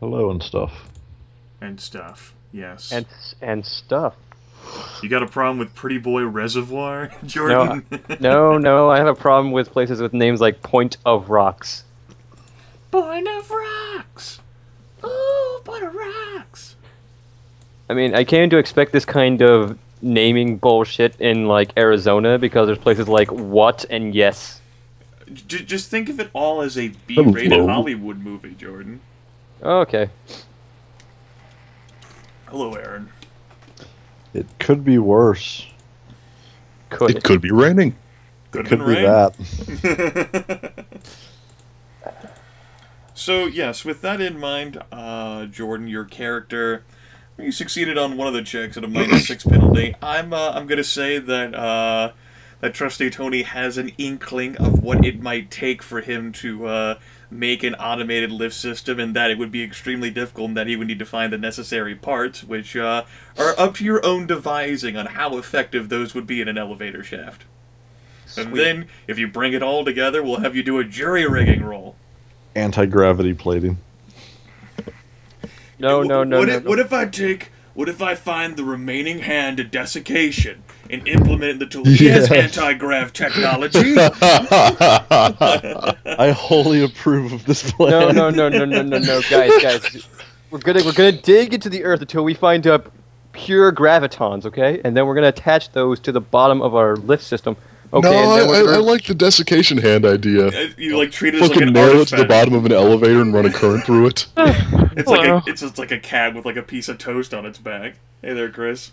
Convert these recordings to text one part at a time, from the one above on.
Hello and stuff. And stuff, yes. And stuff. You got a problem with Pretty Boy Reservoir, Jordan? No, I have a problem with places with names like Point of Rocks. Point of Rocks! Ooh, Point of Rocks! I mean, I came to expect this kind of naming bullshit in, like, Arizona, because there's places like What and Yes. Just think of it all as a B-rated Hollywood movie, Jordan. Okay. Hello, Aaron. It could be worse. It could be raining. Could be that. So, yes, with that in mind, Jordan, your character, you succeeded on one of the checks at a -6 penalty. I'm gonna say that, that Trusty Tony has an inkling of what it might take for him to, make an automated lift system, and that it would be extremely difficult, and that he would need to find the necessary parts, which, are up to your own devising on how effective those would be in an elevator shaft. Sweet. And then, if you bring it all together, we'll have you do a jury rigging roll. Anti-gravity plating. No. What if I find the remaining hand to desiccation and implement it into Leah's anti-grav technology? I wholly approve of this plan. No, guys. We're gonna dig into the earth until we find pure gravitons, okay? And then we're gonna attach those to the bottom of our lift system. Okay, No, I like the desiccation hand idea. You like treat it as like an nail it artifact. to the bottom of an elevator and run a current through it. It's just like a cat with like a piece of toast on its back. Hey there, Chris.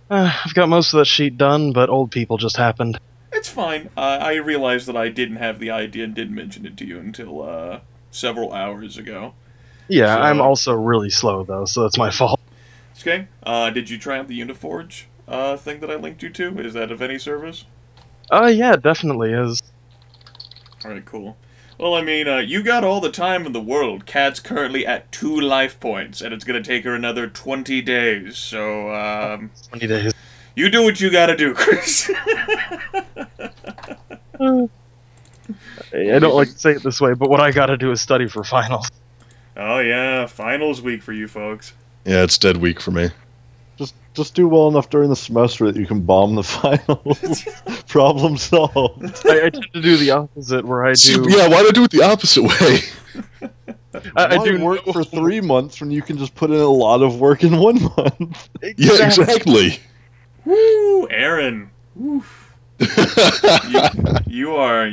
I've got most of that sheet done, but old people just happened. It's fine. I realized that I didn't have the idea and didn't mention it to you until several hours ago. Yeah, So, I'm also really slow though, so that's my fault. Okay. Did you try out the Uniforge thing that I linked you to? Is that of any service? Yeah, it definitely is. Alright, cool. Well, I mean, you got all the time in the world. Kat's currently at 2 life points, and it's gonna take her another 20 days, so, 20 days. You do what you gotta do, Chris. I don't like to say it this way, but what I gotta do is study for finals. Oh yeah, finals week for you folks. Yeah, it's dead week for me. Just do well enough during the semester that you can bomb the finals. Problem solved. I tend to do the opposite, where I do... Yeah, why do I do it the opposite way? I do work for 3 months when you can just put in a lot of work in 1 month. Yeah, exactly. Woo, Aaron. Oof. you are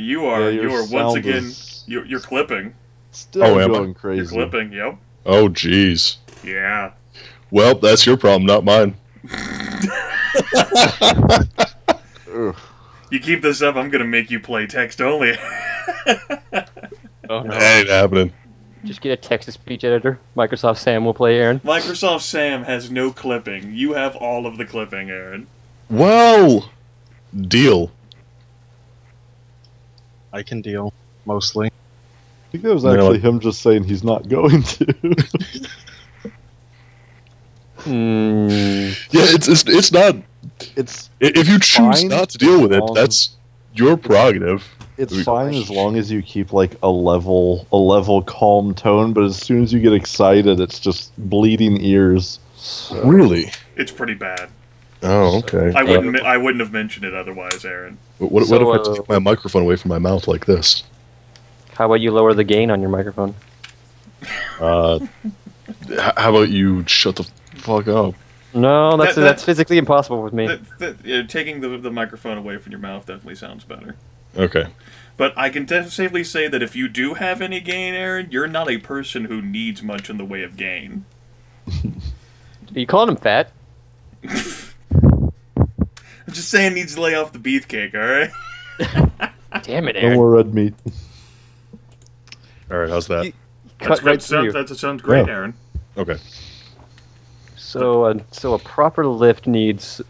once again, you're clipping. Still am I? going crazy. You're clipping, yep. Oh, jeez. Yeah. Well, that's your problem, not mine. You keep this up, I'm gonna make you play text only. Oh, no. Ain't happening. Just get a text-to-speech editor. Microsoft Sam will play Aaron. Microsoft Sam has no clipping. You have all of the clipping, Aaron. Well, deal. I can deal, mostly. I think that was actually him just saying he's not going to. Yeah, it's not. It's If you choose fine not to deal with it, as long that's your prerogative. It's fine as long as you keep like a level calm tone, but as soon as you get excited, it's just bleeding ears. Really? It's pretty bad. Oh, okay. I wouldn't have mentioned it otherwise, Aaron. What if I take my microphone away from my mouth like this? How about you lower the gain on your microphone? How about you shut the fuck up? No, that's physically impossible with me. Taking the microphone away from your mouth definitely sounds better. Okay. But I can safely say that if you do have any gain, Aaron, you're not a person who needs much in the way of gain. Are you calling him fat? I'm just saying needs to lay off the beefcake, alright? Damn it, No Aaron. more red meat. Alright, how's that? That sounds great, Yeah. Aaron. Okay. So a proper lift needs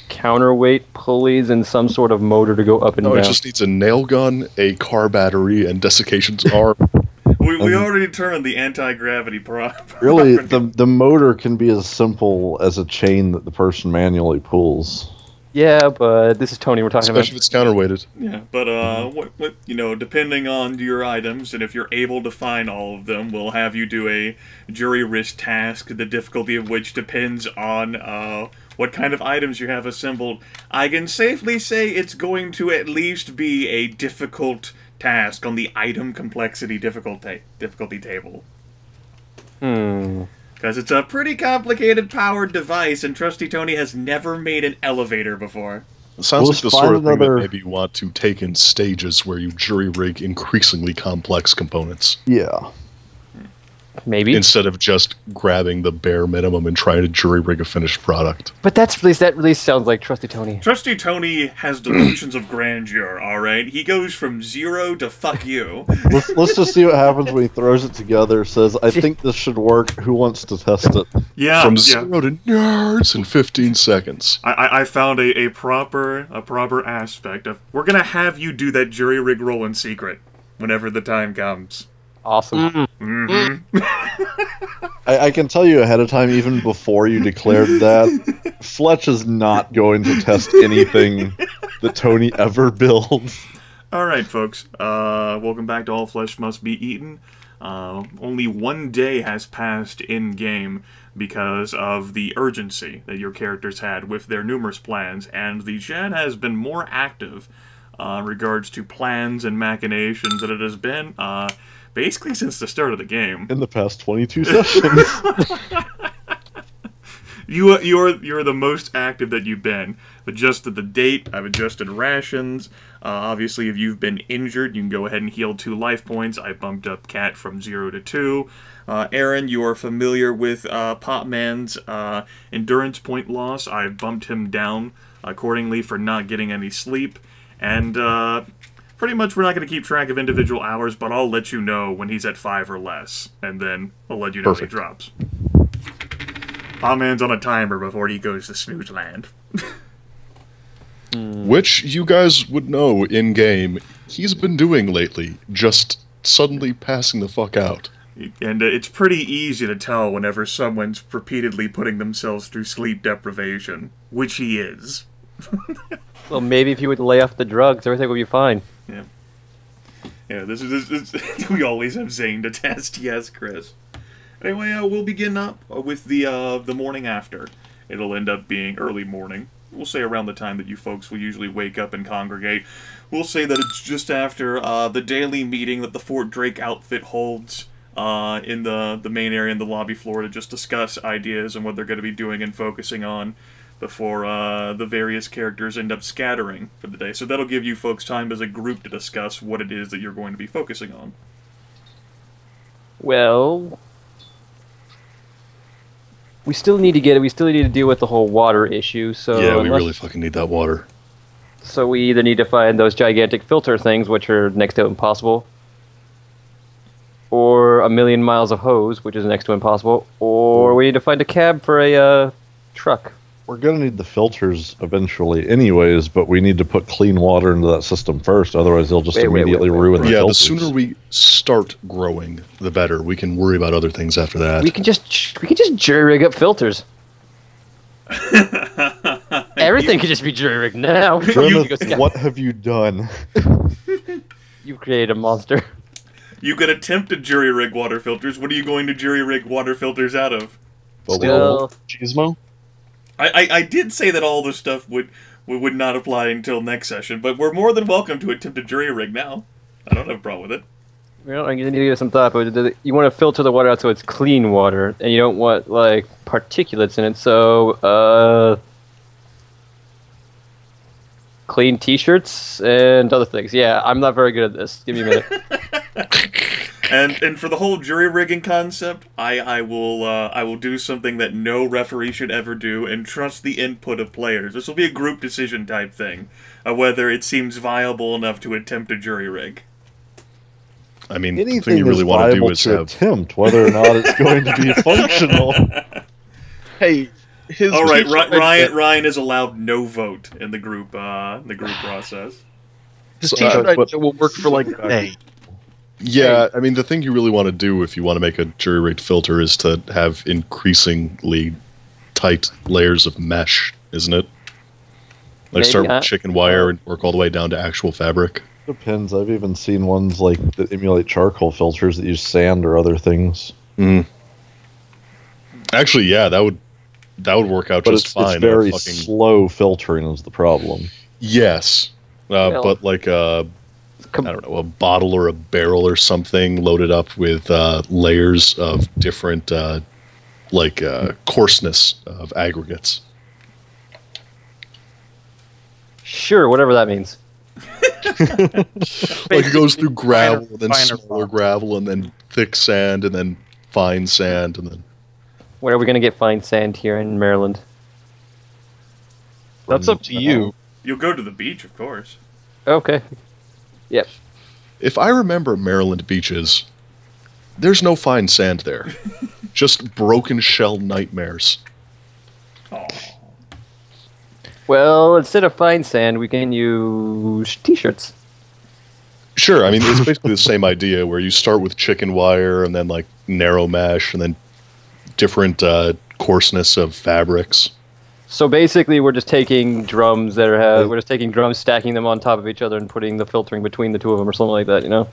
counterweight pulleys and some sort of motor to go up and No, down. it just needs a nail gun, a car battery, and desiccation's arm. We already determined the anti-gravity problem. Really, the motor can be as simple as a chain that the person manually pulls. Yeah, but this is Tony we're talking Especially if it's counterweighted. Yeah, but what depending on your items, and if you're able to find all of them, we'll have you do a jury risk task, the difficulty of which depends on what kind of items you have assembled. I can safely say it's going to at least be a difficult task on the item complexity difficulty table. Because it's a pretty complicated powered device, and Trusty Tony has never made an elevator before. It sounds Let's like the sort of find thing that another- maybe you want to take in stages where you jury rig increasingly complex components. Yeah. Maybe. Instead of just grabbing the bare minimum and trying to jury rig a finished product. But that really sounds like Trusty Tony. Trusty Tony has delusions of grandeur, alright? He goes from 0 to fuck you. Let's just see what happens when he throws it together. Says, "I think this should work. Who wants to test it?" Yeah, From yeah. 0 to nerds in 15 seconds. I found a proper aspect of, we're gonna have you do that jury rig roll in secret whenever the time comes. Awesome. I can tell you ahead of time, even before you declared that, Fletch is not going to test anything that Tony ever builds. Alright, folks. Welcome back to All Flesh Must Be Eaten. Only 1 day has passed in-game because of the urgency that your characters had with their numerous plans, and the chat has been more active in regards to plans and machinations than it has been basically since the start of the game. In the past 22 sessions. You're the most active that you've been. I've adjusted the date, I've adjusted rations. Obviously, if you've been injured, you can go ahead and heal 2 life points. I bumped up Cat from 0 to 2. Aaron, you are familiar with Popman's endurance point loss. I bumped him down accordingly for not getting any sleep. And pretty much we're not going to keep track of individual hours, but I'll let you know when he's at 5 or less. And then I'll let you know when he drops. Popman's on a timer before he goes to snooze land. Which you guys would know in-game he's been doing lately, just suddenly passing the fuck out. And it's pretty easy to tell whenever someone's repeatedly putting themselves through sleep deprivation, which he is. Well, maybe if you would lay off the drugs, everything would be fine. Yeah. Yeah, this we always have Zane to test. Yes, Chris. Anyway, we'll begin up with the morning after. It'll end up being early morning. We'll say around the time that you folks will usually wake up and congregate. We'll say that it's just after the daily meeting that the Fort Drake outfit holds in the main area in the lobby floor to just discuss ideas and what they're going to be doing and focusing on before the various characters end up scattering for the day. So that'll give you folks time as a group to discuss what it is that you're going to be focusing on. Well, we still need to deal with the whole water issue. So Yeah, we really fucking need that water. So we either need to find those gigantic filter things, which are next to impossible, or 1,000,000 miles of hose, which is next to impossible, or we need to find a cab for a truck. We're going to need the filters eventually anyways, but we need to put clean water into that system first, otherwise they'll just immediately ruin the Yeah, the filters. sooner we start growing, the better. We can worry about other things after that. We can just jury rig up filters. Everything can just be jury rigged now. Grimith, what have you done? You created a monster. You could attempt to jury rig water filters. What are you going to jury rig water filters out of? Still, Gizmo? I did say that all this stuff would not apply until next session, but we're more than welcome to attempt a jury rig now. I don't have a problem with it. I need to give it some thought, but you want to filter the water out so it's clean water, and you don't want like particulates in it. So, clean T-shirts and other things. Yeah, I'm not very good at this. Give me a minute. And for the whole jury rigging concept, I will do something that no referee should ever do and trust the input of players. This will be a group decision type thing, whether it seems viable enough to attempt a jury rig. I mean, the Anything thing you really is want to do viable is to have... attempt, whether or not it's going to be functional. Hey, his All right, teacher Ryan is allowed no vote in the group process. his So, teacher but- idea will work for like a day. Yeah, I mean, the thing you really want to do if you want to make a jury-rigged filter is to have increasingly tight layers of mesh, isn't it? Like start Maybe, with chicken wire and work all the way down to actual fabric. Depends. I've even seen ones like that emulate charcoal filters that use sand or other things. Mm. Actually, yeah, that would work out But just fine. it's very slow filtering is the problem. Yes, but like I don't know, a bottle or a barrel or something loaded up with layers of different coarseness of aggregates. Sure, whatever that means. Like it goes through gravel, and then finer smaller rock. gravel, and then thick sand, and then fine sand, and then Where are we going to get fine sand here in Maryland? That's up to you. You'll go to the beach, of course. Okay. Yep. if I remember Maryland beaches, there's no fine sand there. Just broken shell nightmares. Oh. Well, instead of fine sand, we can use t-shirts. Sure, I mean, it's basically the same idea where you start with chicken wire and then, like, narrow mesh and then different coarseness of fabrics. So basically, we're just taking drums that are we're just taking drums, stacking them on top of each other, and putting the filtering between the two of them, or something like that. You know.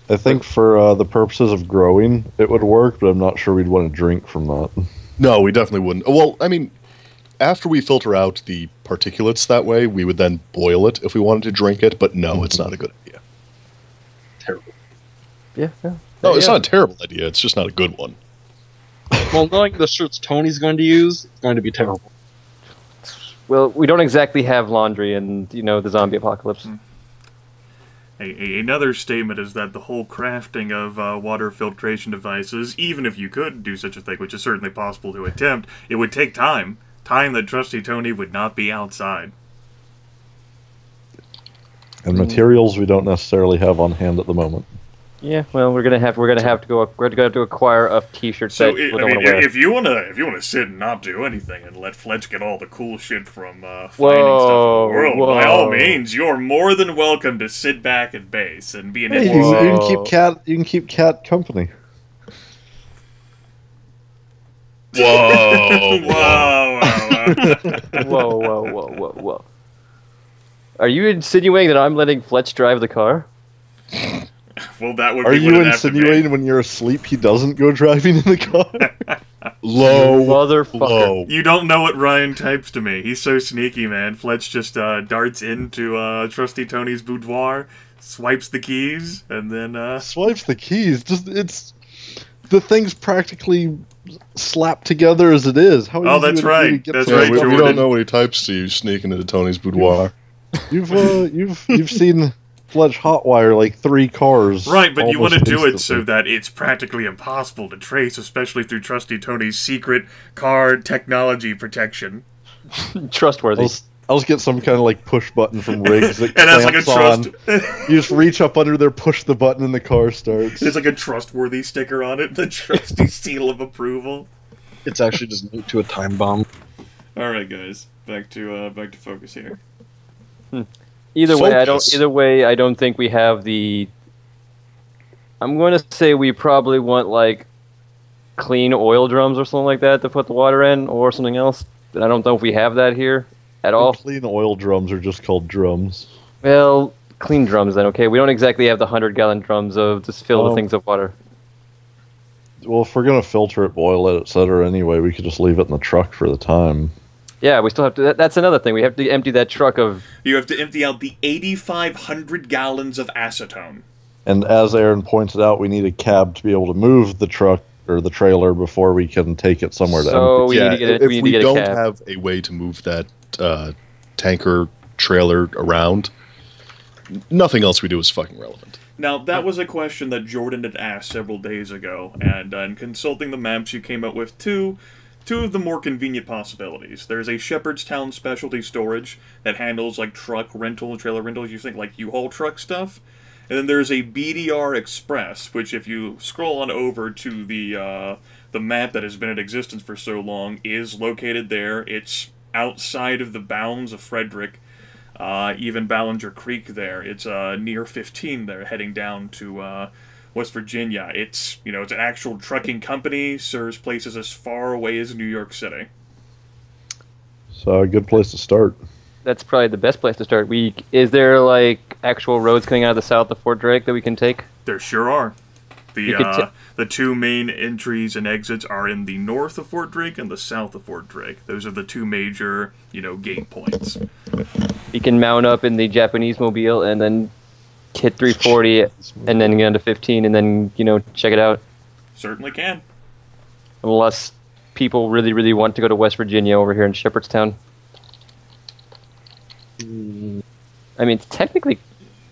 I think for the purposes of growing, it would work, but I'm not sure we'd want to drink from that. No, we definitely wouldn't. Well, I mean, after we filter out the particulates that way, we would then boil it if we wanted to drink it. But no, it's not a good idea. Terrible. Yeah. No, it's not a terrible idea. It's just not a good one. Well, knowing the shirts Tony's going to use, it's going to be terrible. Well, we don't exactly have laundry in, the zombie apocalypse. Another statement is that the whole crafting of water filtration devices, even if you could do such a thing, which is certainly possible to attempt, it would take time. Time that Trusty Tony would not be outside. And materials we don't necessarily have on hand at the moment. Yeah, well, we're gonna have to acquire a t-shirt So, that we don't want to wear. if you wanna sit and not do anything and let Fletch get all the cool shit from finding stuff in Whoa, the world, whoa. by all means, you're more than welcome to sit back at base and be an Hey, NPC. you can keep cat company. Whoa! Whoa. Are you insinuating that I'm letting Fletch drive the car? Well, that would Are be what you it'd have to be. insinuating when you're asleep he doesn't go driving in the car? Low, Motherfucker. low. You don't know what Ryan types to me. He's so sneaky, man. Fletch just darts into Trusty Tony's boudoir, swipes the keys, and then Swipes the keys. The thing's practically slapped together as it is. How Oh, easy that's would it be to right. get That's to right, We that? Jordan. don't know what he types to. You sneaking into Tony's boudoir. You've seen Fletch hotwire like 3 cars. Right, but you want to almost do it instantly. so that it's practically impossible to trace, especially through Trusty Tony's secret car technology protection. Trustworthy. I'll just get some kind of like push button from Riggs that And that's like a clamps trust. on. You just reach up under there, push the button, and the car starts. There's like a trustworthy sticker on it, the trusty seal of approval. It's actually just linked to a time bomb. All right, guys, back to focus here. Either way, Focus. I don't think we have the. I'm going to say we probably want like clean oil drums or something like that to put the water in, or something else. I don't know if we have that here at all. Clean oil drums are just called drums. Well, clean drums then. Okay, we don't exactly have the 100-gallon drums of just fill the things with water. Well, if we're gonna filter it, boil it, etc. Anyway, we could just leave it in the truck for the time. Yeah, we still have to. That's another thing. We have to empty that truck of. You have to empty out the 8,500 gallons of acetone. And as Aaron pointed out, we need a cab to be able to move the truck or the trailer before we can take it somewhere to So empty. we need to get if we need to we get a don't cab. have a way to move that tanker trailer around, nothing else we do is fucking relevant. Now, that was a question that Jordan had asked several days ago, and in consulting the maps, you came up with two of the more convenient possibilities. There's a Shepherdstown specialty storage that handles like truck rental, trailer rentals, you think like U-Haul truck stuff. And then there's a BDR Express, which if you scroll on over to the map that has been in existence for so long, is located there. It's outside of the bounds of Frederick, even Ballinger Creek there. It's near 15 there, heading down to West Virginia. It's it's an actual trucking company, serves places as far away as New York City. So a good place to start. that's probably the best place to start. Is there like actual roads coming out of the south of Fort Drake that we can take? There sure are. You could The two main entries and exits are in the north of Fort Drake and the south of Fort Drake. Those are the two major, gate points. You can mount up in the Japanese mobile and then hit 340 and then get on to 15 and then, check it out. Certainly can. Unless people really, really want to go to West Virginia over here in Shepherdstown. I mean, technically,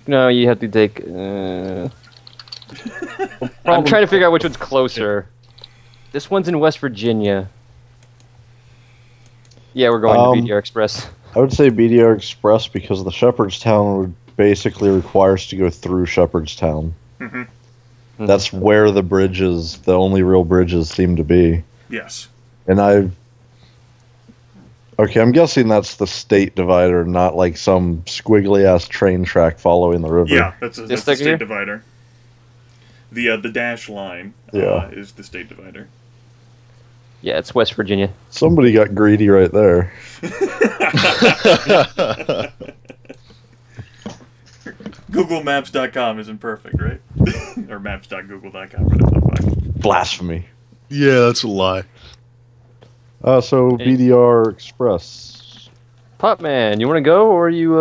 no, you have to take... I'm trying to figure out which one's closer. This one's in West Virginia. Yeah, we're going to BDR Express. I would say BDR Express because the Shepherdstown would basically require us to go through Shepherdstown. Mm-hmm. That's where the bridges, the only real bridges, seem to be. Yes. And okay, I'm guessing that's the state divider, not like some squiggly-ass train track following the river. Yeah, that's the state divider. The dash line is the state divider. Yeah, it's West Virginia. Somebody got greedy right there. GoogleMaps.com isn't perfect, right? Or maps.google.com. Whatever the fuck. Blasphemy. Yeah, that's a lie. So BDR Express. Popman, you want to go, or you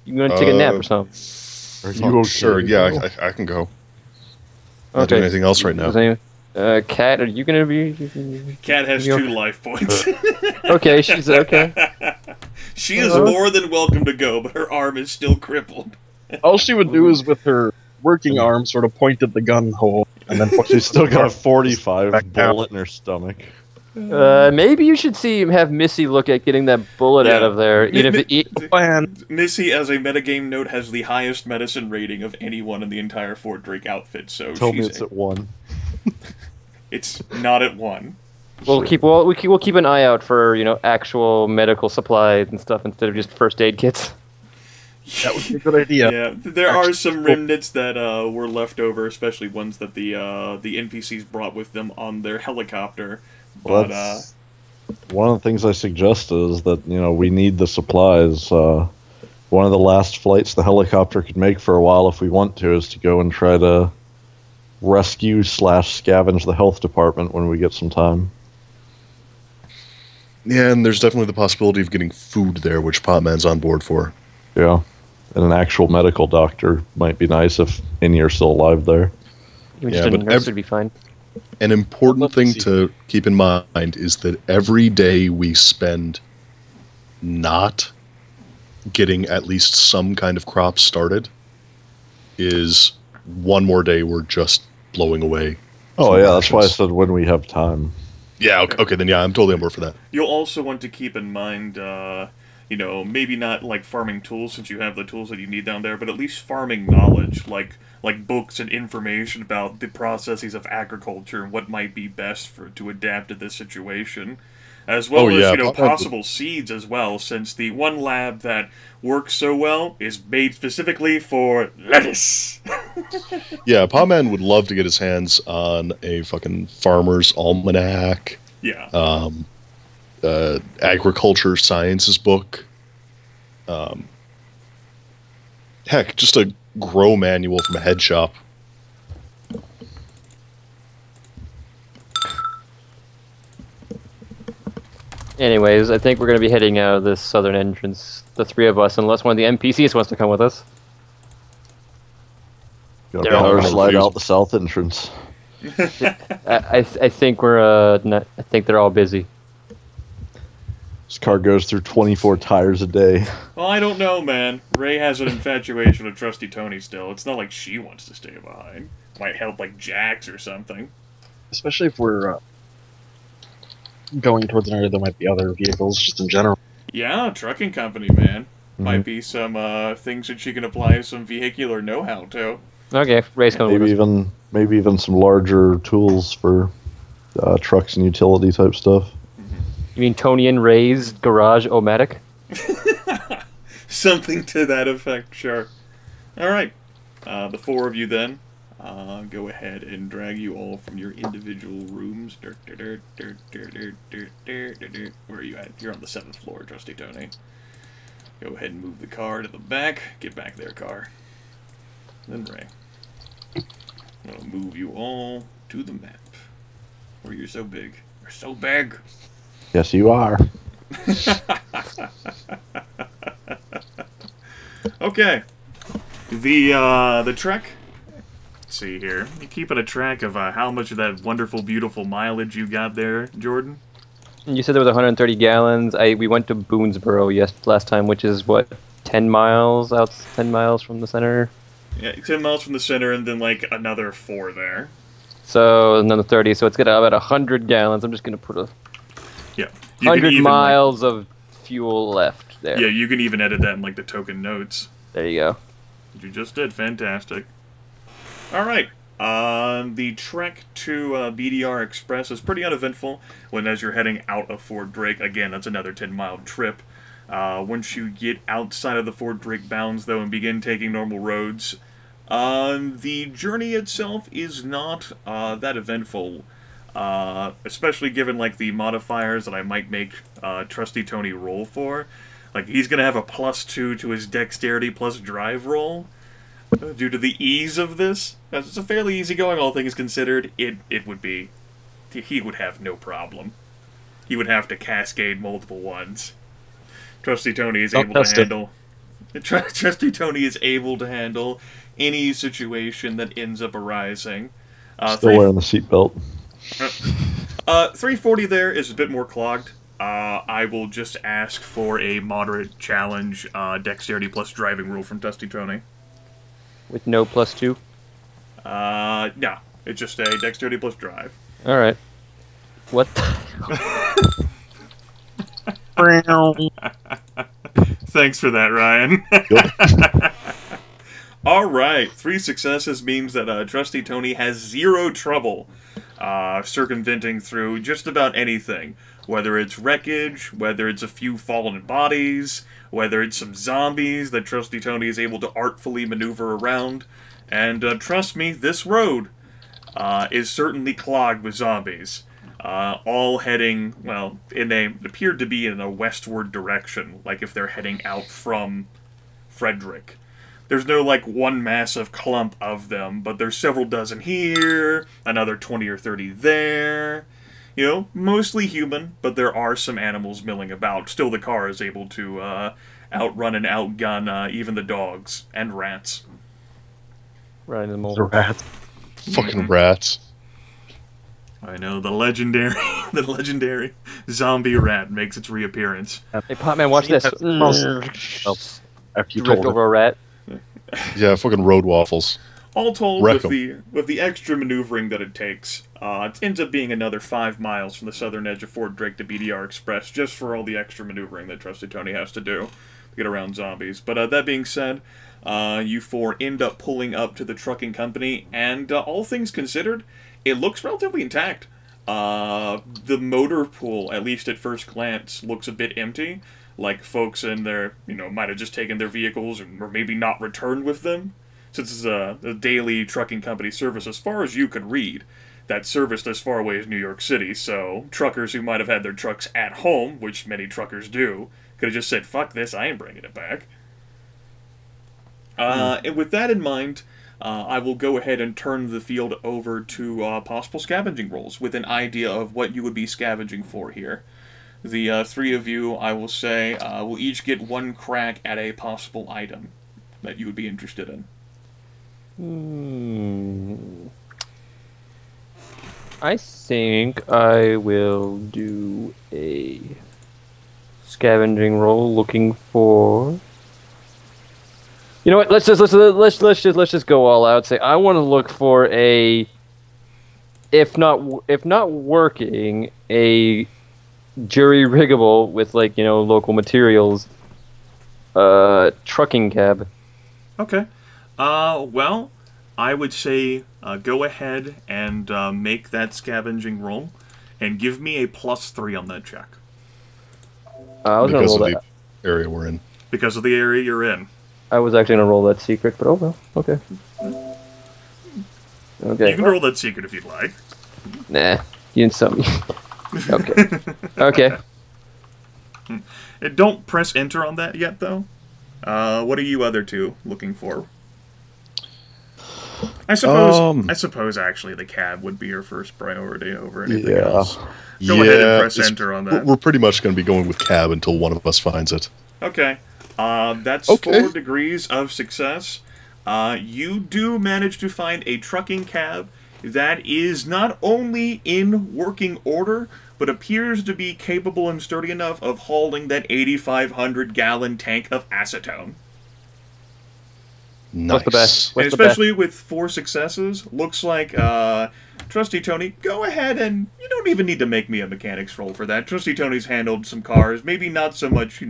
going to take a nap or something? Are you okay? Sure, yeah, I can go. Not doing anything else right now. Kat, are you going to be... Kat has 2 life points. Okay, she's okay. She is more than welcome to go, but her arm is still crippled. All she would do is with her working arm sort of point at the gun hole, and then she's still got a 45 bullet in her stomach. Maybe you should have Missy look at getting that bullet out of there. Missy, as a metagame note, has the highest medicine rating of anyone in the entire Fort Drake outfit. So tell me it's at 1. It's not at 1. We'll keep an eye out for actual medical supplies and stuff instead of just first aid kits. That would be a good idea. Yeah, there are some remnants that were left over, especially ones that the NPCs brought with them on their helicopter. Well, but one of the things I suggested is that we need the supplies. One of the last flights the helicopter could make for a while, if we want to, is to go and try to rescue/scavenge the health department when we get some time. Yeah, and there's definitely the possibility of getting food there, which Potman's on board for. Yeah, and an actual medical doctor might be nice if any are still alive there. Yeah, but nurse would be fine. An important thing to keep in mind is that every day we spend not getting at least some kind of crop started is one more day we're just blowing away. Oh yeah, that's why I said when we have time. Yeah, okay, then yeah, I'm totally on board for that. You'll also want to keep in mind, maybe not like farming tools since you have the tools that you need down there, but at least farming knowledge, like books and information about the processes of agriculture and what might be best to adapt to this situation. As well as, possible seeds as well, since the one lab that works so well is made specifically for lettuce. Yeah, Potman would love to get his hands on a fucking farmer's almanac. Yeah. Agriculture sciences book. Heck, just a grow manual from a head shop. Anyways, I think we're going to be heading out of this southern entrance, the 3 of us, unless one of the NPCs wants to come with us. Gotta slide out the south entrance. I think I think they're all busy. This car goes through 24 tires a day. Well, I don't know, man. Ray has an infatuation with Trusty Tony still. It's not like she wants to stay behind. Might help like Jax or something. Especially if we're going towards an area, there might be other vehicles just in general. Yeah, trucking company, man. Might be some things that she can apply some vehicular know-how to. Okay, Ray's coming with us. Maybe even some larger tools for trucks and utility type stuff. You mean Tony and Ray's garage o-matic? Something to that effect, sure. Alright, the 4 of you then go ahead and drag you all from your individual rooms. Where are you at? You're on the 7th floor, Trusty Tony. Go ahead and move the car to the back. Get back there, car. Then Ray. I'm going to move you all to the map. Where you're so big. You're so big! Yes, you are. Okay. The trek. Let's see here. You keeping a track of how much of that wonderful, beautiful mileage you got there, Jordan? You said there was 130 gallons. We went to Boonesboro last time, which is what, 10 miles out, 10 miles from the center. Yeah, 10 miles from the center, and then like another 4 there. So another 30. So it's got about 100 gallons. I'm just gonna put a 100 miles of fuel left there. Yeah, you can even edit that in like the token notes. There you go. You just did fantastic. All right. The trek to BDR Express is pretty uneventful as you're heading out of Fort Drake. Again, that's another 10-mile trip. Once you get outside of the Fort Drake bounds, though, and begin taking normal roads, the journey itself is not that eventful, especially given like the modifiers that I might make Trusty Tony roll for. Like, he's going to have a +2 to his dexterity plus drive roll. Due to the ease of this, it's a fairly easygoing, all things considered. It would be, he would have no problem. He would have to cascade multiple ones. Trusty Tony is able to handle. Trusty Tony is able to handle any situation that ends up arising. Still wearing the seatbelt. 340 there is a bit more clogged. I will just ask for a moderate challenge, dexterity plus driving rule from Trusty Tony. With no +2? No. It's just a dexterity plus drive. Alright. What the... Thanks for that, Ryan. Alright, 3 successes means that Trusty Tony has 0 trouble circumventing through just about anything. Whether it's wreckage, whether it's a few fallen bodies, whether it's some zombies that Trusty Tony is able to artfully maneuver around. And trust me, this road is certainly clogged with zombies. All heading, well, appeared to be in a westward direction, like if they're heading out from Frederick. There's no, like, one massive clump of them, but there's several dozen here, another 20 or 30 there. You know, mostly human, but there are some animals milling about. Still, the car is able to outrun and outgun even the dogs and rats. Right in the The middle. rats. Fucking rats. I know, the legendary zombie rat makes its reappearance. Hey, Potman, watch this. After you Drift told over a rat. Yeah, fucking road waffles. All told, Wreck with the extra maneuvering that it takes, it ends up being another 5 miles from the southern edge of Fort Drake to BDR Express, just for all the extra maneuvering that Trusty Tony has to do to get around zombies. But that being said, you 4 end up pulling up to the trucking company, and all things considered, it looks relatively intact. The motor pool, at least at first glance, looks a bit empty. Like folks in there, might have just taken their vehicles or maybe not returned with them. Since it's a daily trucking company service, as far as you could read, that serviced as far away as New York City, so truckers who might have had their trucks at home, which many truckers do, could have just said, fuck this, I ain't bringing it back. And with that in mind, I will go ahead and turn the field over to possible scavenging rolls, with an idea of what you would be scavenging for here. The 3 of you, I will say, will each get 1 crack at a possible item that you would be interested in. I think I will do a scavenging roll looking for. You know what? Let's just go all out. Say I want to look for a, if not working, a jury riggable with local materials, trucking cab. Okay. Well, I would say go ahead and make that scavenging roll, and give me a +3 on that check. I was gonna Because roll of that. the area we're in. Because of the area you're in. I was actually gonna roll that secret, but oh well. Okay. Okay. You can roll that secret if you'd like. Nah. You didn't me. Okay. Okay. Don't press enter on that yet, though. What are you other two looking for? I suppose actually the cab would be your first priority over anything else. Go ahead and press enter on that. We're pretty much going to be going with cab until one of us finds it. Okay. That's 4 degrees of success. You do manage to find a trucking cab that is not only in working order, but appears to be capable and sturdy enough of hauling that 8,500-gallon tank of acetone. Nice. What's the best? And especially with 4 successes, looks like, Trusty Tony, go ahead and you don't even need to make me a mechanics roll for that. Trusty Tony's handled some cars, maybe not so much,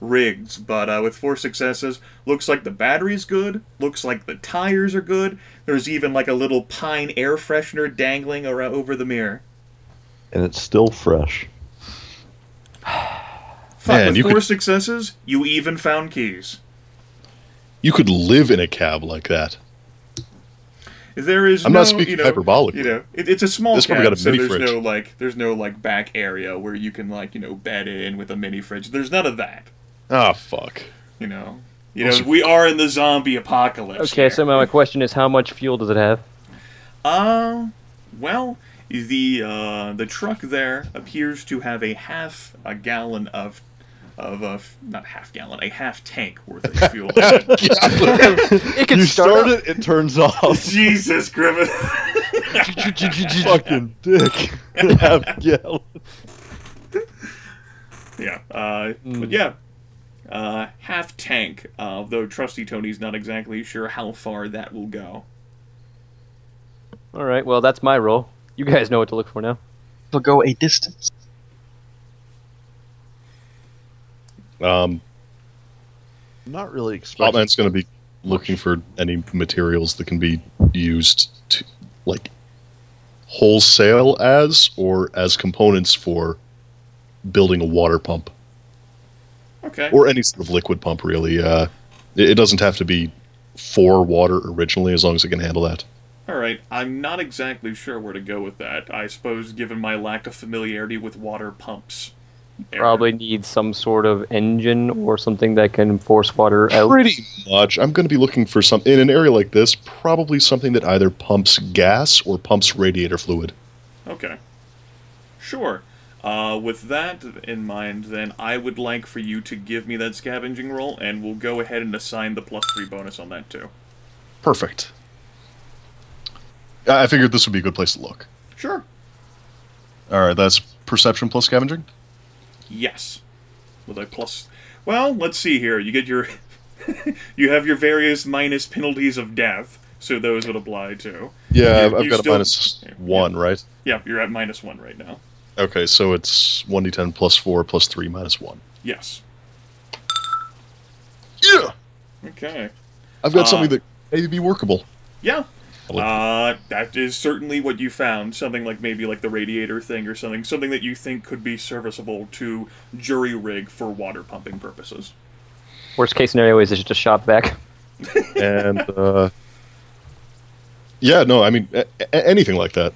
rigs, but with 4 successes, looks like the battery's good, looks like the tires are good, there's even like a little pine air freshener dangling around over the mirror. And it's still fresh. Fuck, with 4 successes, you even found keys. You could live in a cab like that. There is I'm not speaking hyperbolically. It's a small this cab, got a so mini there's no back area where you can bed in with a mini fridge. There's none of that. Ah, fuck. We are in the zombie apocalypse. Okay, so my question is, how much fuel does it have? Well, the truck there appears to have a half tank worth of fuel. It can start it, it turns off. Jesus, Grimith. Fucking dick. Half gallon. Yeah. But yeah. Half tank, though Trusty Tony's not exactly sure how far that will go. Alright, well, that's my roll. You guys know what to look for now. It'll go a distance. Not really expecting. Hotman's going to be looking for any materials that can be used to, wholesale or as components for building a water pump. Okay. Or any sort of liquid pump, really. It doesn't have to be for water originally, as long as it can handle that. Alright, I'm not exactly sure where to go with that. I suppose, given my lack of familiarity with water pumps. Probably need some sort of engine or something that can force water out. Pretty much. I'm going to be looking for in an area like this, probably something that either pumps gas or pumps radiator fluid. Okay. Sure. With that in mind, then, I would like for you to give me that scavenging roll, and we'll go ahead and assign the +3 bonus on that, too. Perfect. I figured this would be a good place to look. Sure. Alright, that's perception plus scavenging? Yes. With a plus... Well, let's see here. You get your... you have your various minus penalties of death, so those would apply, too. Yeah, I've got a -1, right? Yeah, you're at -1 right now. Okay, so it's 1d10 plus 4 plus 3 minus 1. Yes. Yeah! Okay. I've got something that may be workable. Yeah. That is certainly what you found. Something maybe like the radiator thing or something that you think could be serviceable to jury rig for water pumping purposes. Worst case scenario is it's just a shop vac. And, yeah, no, I mean, anything like that.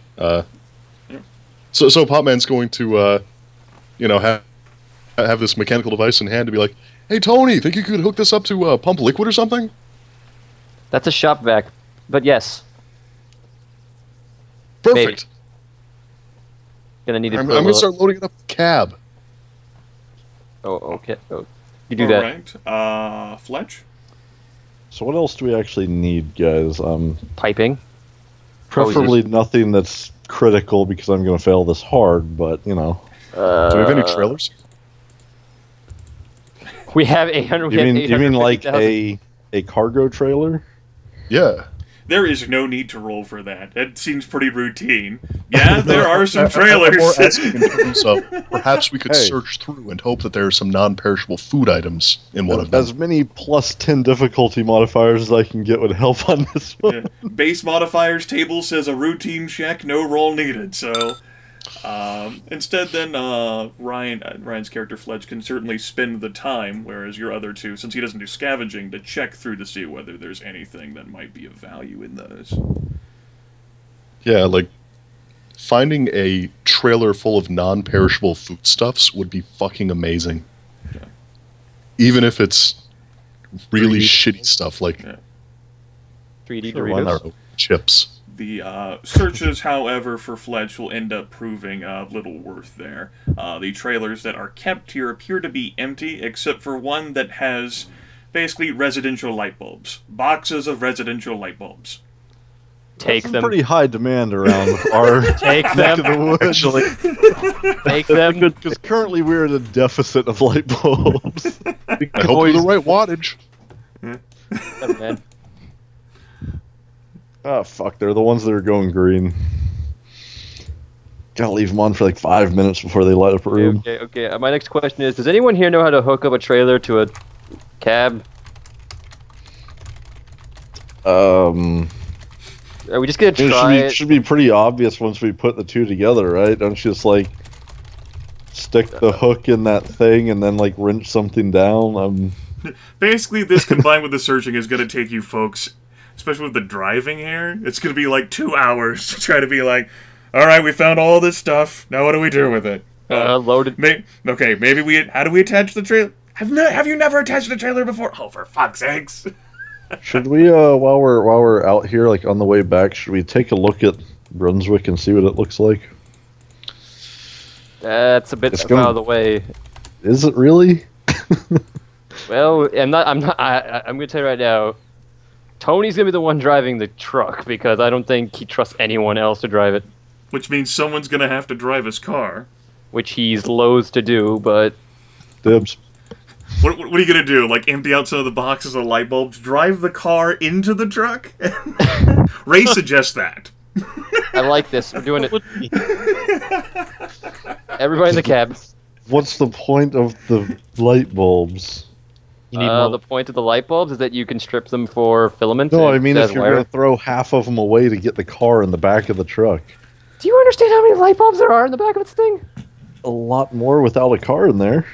So Popman's going to, have this mechanical device in hand to be like, hey, Tony, think you could hook this up to pump liquid or something? That's a shop vac, but yes. Perfect. Gonna need it. I'm gonna start loading it up with cab. Oh, okay. Oh, you do that. Right. Fletch? So what else do we actually need, guys? Piping. Preferably nothing that's critical because I'm going to fail this hard, but, Do we have any trailers? We have 800. You mean like a cargo trailer? Yeah. There is no need to roll for that. It seems pretty routine. Yeah, there are some trailers. More asking in terms of perhaps we could search through and hope that there are some non-perishable food items in one of them. As many +10 difficulty modifiers as I can get would help on this one. Yeah. Base modifiers table says a routine check, no roll needed. So instead, then Ryan's character Fletch can certainly spend the time, whereas your other two, since he doesn't do scavenging, to check through to see whether there's anything that might be of value in those. Yeah, like finding a trailer full of non-perishable foodstuffs would be fucking amazing. Yeah. Even if it's really shitty stuff like 3D Sure, why Doritos. not? chips. The searches, however, for Fletch will end up proving little worth there. The trailers that are kept here appear to be empty, except for one that has basically residential light bulbs. Boxes of residential light bulbs. Take That's in them. pretty high demand around our Take neck them. of the woods. Take them. Because currently we're in a deficit of light bulbs. I hope they're the right wattage. Yeah, man. Oh, fuck, they're the ones that are going green. Gotta leave them on for like 5 minutes before they light up a room. Okay. My next question is: does anyone here know how to hook up a trailer to a cab? Are we just gonna try It it? should be pretty obvious once we put the two together, right? Don't you just like stick the hook in that thing and then like wrench something down? Basically, this combined with the searching is going to take you folks, especially with the driving here, it's going to be like 2 hours to try to be like, alright, we found all this stuff, now what do we do with it? Loaded. Maybe how do we attach the trailer? Have you never attached a trailer before? Oh, for fuck's sakes. Should we, while we're out here, like on the way back, should we take a look at Brunswick and see what it looks like? That's a bit It's out gonna- of the way. Is it really? Well, I'm gonna tell you right now. Tony's gonna be the one driving the truck because I don't think he trusts anyone else to drive it, Which means someone's going to have to drive his car. which he's loath to do. But Dibs. What are you going to do? Like, empty out some of the boxes of light bulbs, drive the car into the truck? Ray suggests that. I like this. We're doing it. Everybody in the cab. What's the point of the light bulbs? You need more. The point of the light bulbs is that you can strip them for filament. No, and I mean it if has you're wire. going to throw half of them away to get the car in the back of the truck. Do you understand how many light bulbs there are in the back of this thing? A lot more without a car in there.